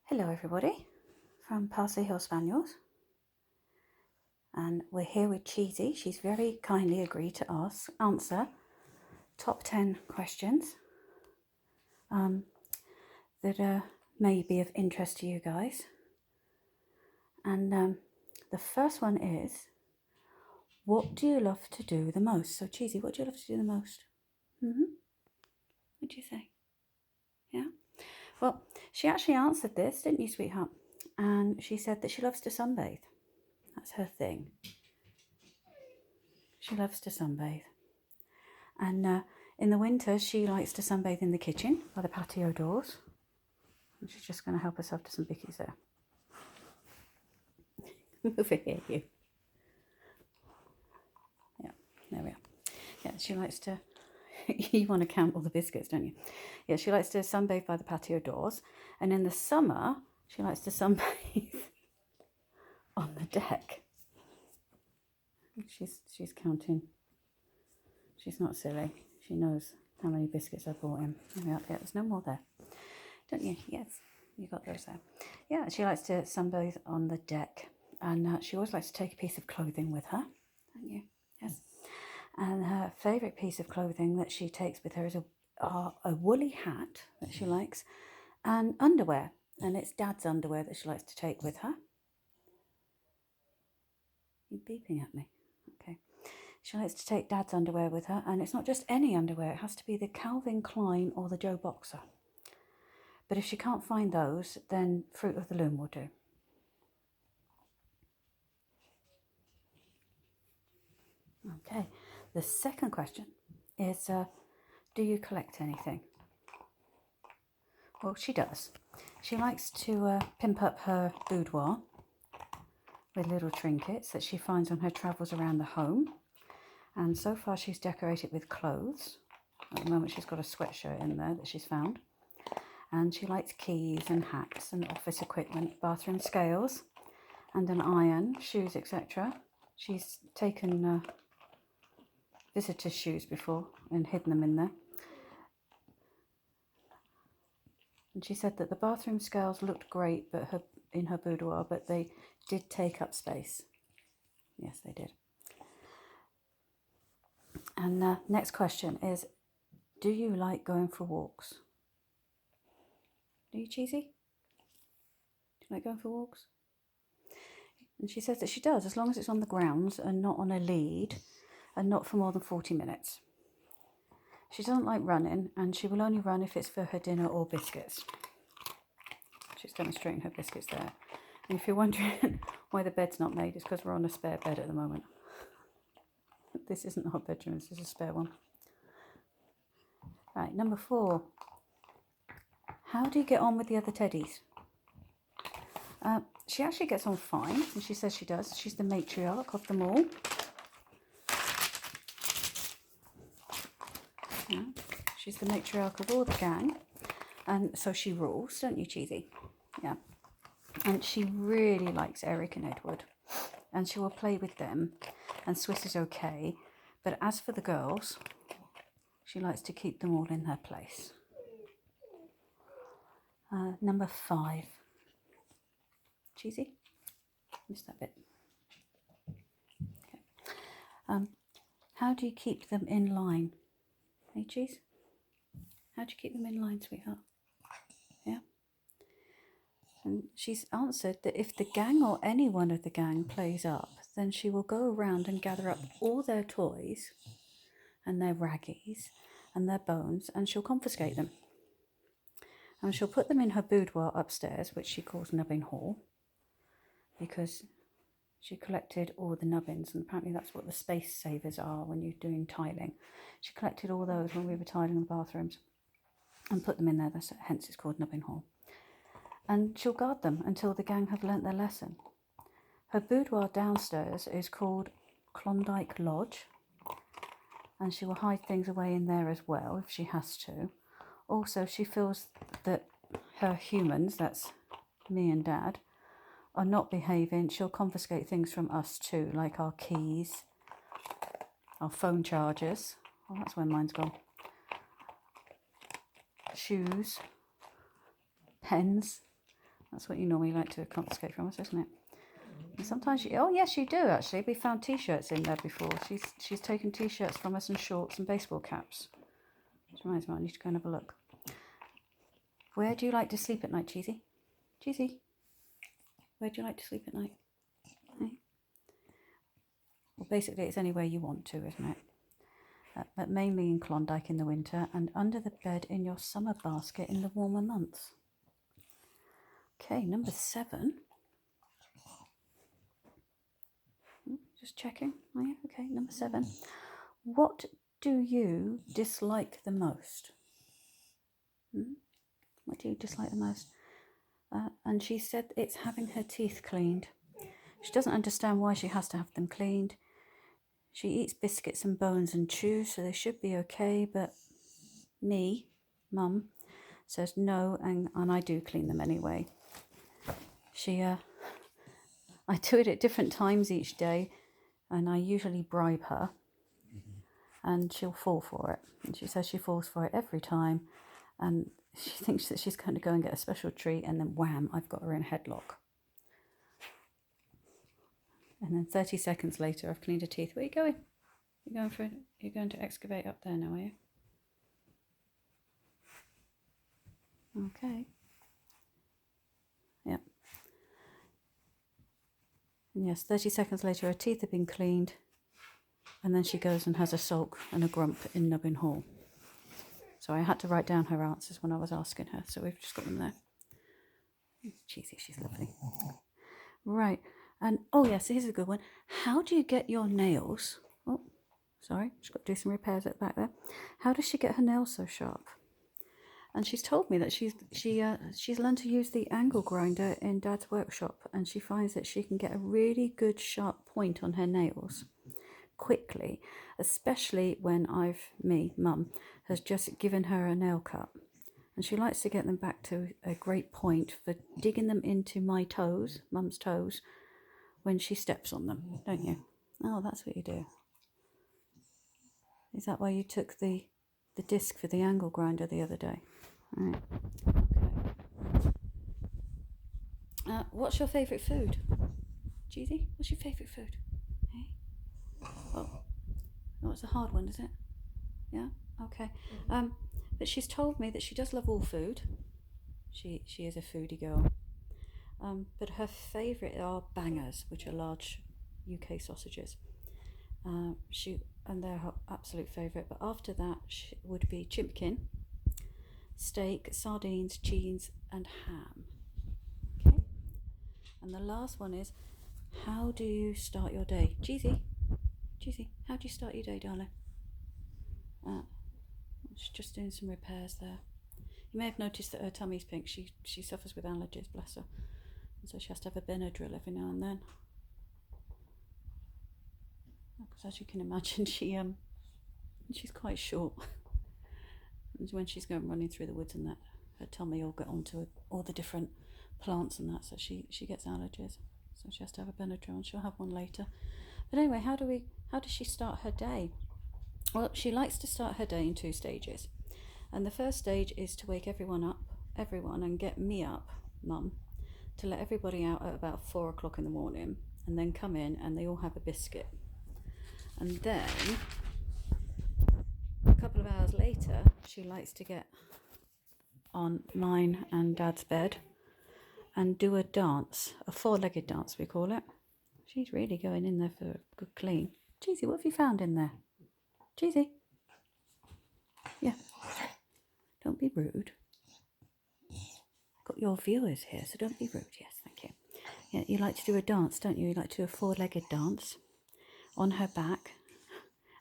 Hello everybody from Parsley Hill Spaniels, and we're here with Cheesie. She's very kindly agreed to answer top 10 questions that may be of interest to you guys. And the first one is, what do you love to do the most? So Cheesie, what do you love to do the most? What do you say? Yeah? Well, she actually answered this, didn't you, sweetheart? And she said that she loves to sunbathe. That's her thing. She loves to sunbathe. And in the winter, she likes to sunbathe in the kitchen by the patio doors. And she's just going to help herself to some bickies there. Over here, you. Yeah, there we are. Yeah, she likes to... you want to count all the biscuits, don't you? Yeah, she likes to sunbathe by the patio doors. And in the summer, she likes to sunbathe on the deck. She's counting. She's not silly. She knows how many biscuits I brought in. There we are. Yeah, there's no more there. Don't you? Yes, you got those there. Yeah, she likes to sunbathe on the deck. And she always likes to take a piece of clothing with her. Don't you? Yes. And her favourite piece of clothing that she takes with her is a woolly hat that she likes and underwear. And it's Dad's underwear that she likes to take with her. You're beeping at me. Okay. She likes to take Dad's underwear with her, and it's not just any underwear. It has to be the Calvin Klein or the Joe Boxer. But if she can't find those, then Fruit of the Loom will do. Okay. The second question is, do you collect anything? Well, she does. She likes to pimp up her boudoir with little trinkets that she finds on her travels around the home. And so far she's decorated with clothes. At the moment she's got a sweatshirt in there that she's found. And she likes keys and hats and office equipment, bathroom scales and an iron, shoes, etc. She's taken visitor shoes before and hidden them in there. And she said that the bathroom scales looked great in her boudoir, but they did take up space. Yes, they did. And next question is, do you like going for walks? Do you, Cheesie? Do you like going for walks? And she says that she does, as long as it's on the grounds and not on a lead and not for more than 40 minutes. She doesn't like running, and she will only run if it's for her dinner or biscuits. She's demonstrating her biscuits there. And if you're wondering why the bed's not made, it's because we're on a spare bed at the moment. This isn't our bedroom, this is a spare one. Right, number 4. How do you get on with the other teddies? She actually gets on fine, and she says she does. She's the matriarch of them all. Yeah, she's the matriarch of all the gang, and so she rules, don't you, Cheesie? Yeah. And she really likes Eric and Edward, and she will play with them, and Swiss is okay. But as for the girls, she likes to keep them all in their place. Number 5. Cheesie? Missed that bit. Okay. How do you keep them in line? Hey, Cheese? How do you keep them in line, sweetheart? Yeah? And she's answered that if the gang or any one of the gang plays up, then she will go around and gather up all their toys and their raggies and their bones, and she'll confiscate them. And she'll put them in her boudoir upstairs, which she calls Nubbin Hall, because she collected all the nubbins, and apparently that's what the space savers are when you're doing tiling. She collected all those when we were tiling the bathrooms and put them in there, hence it's called Nubbin Hall. And she'll guard them until the gang have learnt their lesson. Her boudoir downstairs is called Klondike Lodge, and she will hide things away in there as well if she has to. Also, she feels that her humans, that's me and Dad, are not behaving. She'll confiscate things from us too, like our keys, our phone chargers. Oh, that's where mine's gone. Shoes, pens, That's what you normally like to confiscate from us, isn't it? And sometimes oh yes, you do actually. We found t-shirts in there before. She's taken t-shirts from us and shorts and baseball caps. Which reminds me, I need to go and have a look. Where do you like to sleep at night, Cheesie? Cheesie, where do you like to sleep at night? Hey? Well, basically, it's anywhere you want to, isn't it? But mainly in Klondike in the winter and under the bed in your summer basket in the warmer months. Okay, number 7. Just checking. Oh yeah, okay, number 7. What do you dislike the most? What do you dislike the most? And she said it's having her teeth cleaned. She doesn't understand why she has to have them cleaned. She eats biscuits and bones and chews, so they should be okay, but me, Mum, says no, and I do clean them anyway. I do it at different times each day, and I usually bribe her, and she'll fall for it. And she says she falls for it every time, and she thinks that she's going to go and get a special treat, and then wham, I've got her in a headlock. And then 30 seconds later, I've cleaned her teeth. Where are you going? You're going to excavate up there now, are you? Okay. Yep. And yes, 30 seconds later, her teeth have been cleaned, and then she goes and has a sulk and a grump in Nubbin Hall. So I had to write down her answers when I was asking her, so we've just got them there. Cheesie, she's lovely. Right, and oh yes, here's a good one. How do you get your nails? Oh, sorry, she's got to do some repairs at the back there. How does she get her nails so sharp? And she's told me that she's learned to use the angle grinder in Dad's workshop, and she finds that she can get a really good sharp point on her nails quickly, especially when Mum, has just given her a nail cut. And she likes to get them back to a great point for digging them into my toes, Mum's toes, when she steps on them, don't you? Oh, that's what you do. Is that why you took the disc for the angle grinder the other day? All right. Okay. What's your favourite food? Cheesie, what's your favourite food? Hey? Oh, it's a hard one, is it? Yeah? Okay. But she's told me that she does love all food. She is a foodie girl. But her favourite are bangers, which are large UK sausages. And they're her absolute favourite. But after that would be chimpkin, steak, sardines, cheese, and ham. Okay. And the last one is, how do you start your day? Cheesie, how do you start your day, darling? She's just doing some repairs there. You may have noticed that her tummy's pink. She suffers with allergies, bless her. And so she has to have a Benadryl every now and then. Because as you can imagine, she's quite short. And when she's going running through the woods and that, her tummy will get onto all the different plants and that, so she gets allergies. So she has to have a Benadryl, and she'll have one later. But anyway, how does she start her day? Well, she likes to start her day in 2 stages. And the first stage is to wake everyone, and get me up, Mum, to let everybody out at about 4 o'clock in the morning, and then come in and they all have a biscuit. And then, a couple of hours later, she likes to get on mine and Dad's bed and do a dance, a 4-legged dance we call it. She's really going in there for a good clean. Cheesie, what have you found in there? Cheesie? Yeah. Don't be rude. Got your viewers here, so don't be rude. Yes, thank you. Yeah, you like to do a dance, don't you? You like to do a 4-legged dance on her back,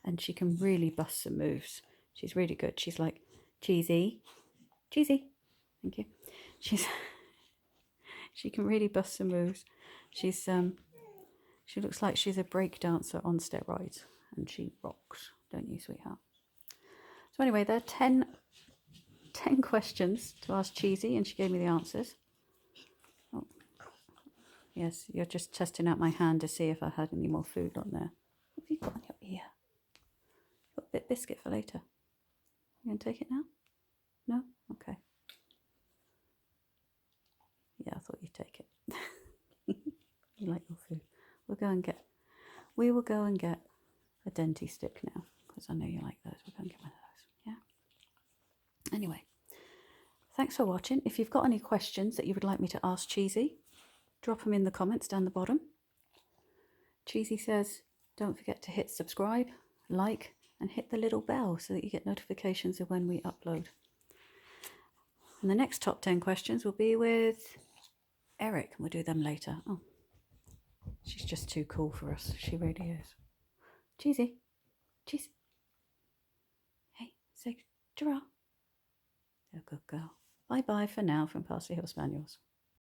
and she can really bust some moves. She's really good. She's like, Cheesie. Thank you. She can really bust some moves. She looks like she's a break dancer on steroids, and she rocks, don't you, sweetheart? So anyway, there are 10 questions to ask Cheesie, and she gave me the answers. Oh, yes, you're just testing out my hand to see if I had any more food on there. What have you got on your ear? Got a bit of biscuit for later. You going to take it now? No? Okay. Yeah, I thought you'd take it. You like your food. We will go and get a Denti stick now, because I know you like those. We'll go and get one of those. Yeah. Anyway, thanks for watching. If you've got any questions that you would like me to ask Cheesie, drop them in the comments down the bottom. Cheesie says, don't forget to hit subscribe, like, and hit the little bell so that you get notifications of when we upload. And the next top 10 questions will be with Eric. We'll do them later. Oh, she's just too cool for us. She really is. Cheesie. Cheesie. Hey, say giraffe. You're a good girl. Bye-bye for now from Parsley Hill Spaniels.